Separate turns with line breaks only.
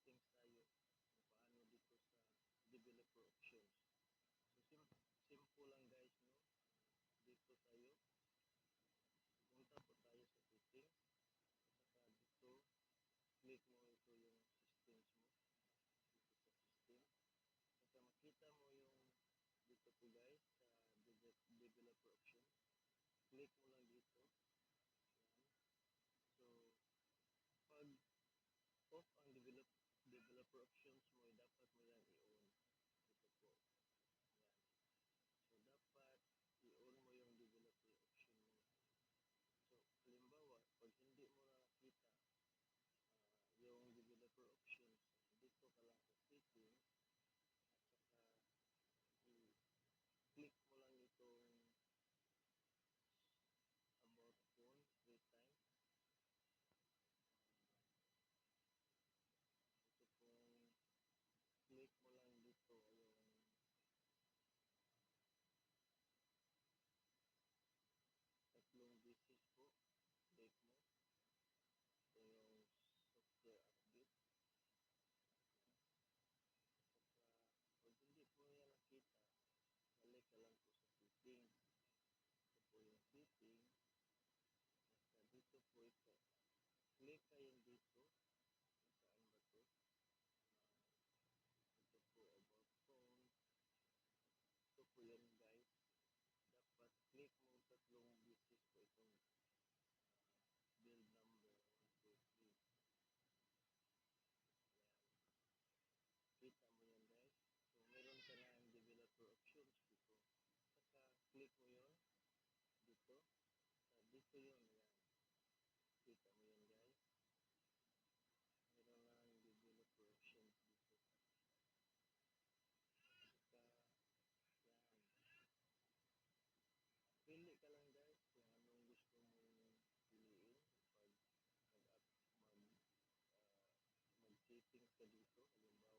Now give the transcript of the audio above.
settings tayo kung paano dito sa developer options. So simple lang guys, no? Dito tayo, punta po tayo sa settings, at saka dito click mo ito yung systems mo dito sa system. Saka makita mo yung dito po guys sa developer option, click mo lang dito. Yan. So pag off ang developer options mo, dapat mo yan i-on. Ito po. Yan. So dapat i-on mo yung developer option mo. So halimbawa, pag hindi mo na nakita yung developer options, dito ka lang sa settings, at saka i-click mo lang itong about phone 3 times. Ito pong click mo lang dito yung tatlong beses po, click mo. Ito yung software update. Saka pag hindi po yan nakita, balik ka lang po sa setting. Ito po yung setting. Saka dito po ito. Click kayo dito. Saan ba ito? Ito po about phone. Ito po yan guys. Dapat click mo tatlong beses po itong build number 1, 2, 3. Yan. Kita mo yan guys. So meron ka na ang developer options dito. Saka click mo yon dito. Dito yun. Yan. Kita mo yan guys. Meron na ang developer options dito. Saka yan. Pili ka lang guys kung anong gusto mong piliin pag mag-settings ka dito. Halimbawa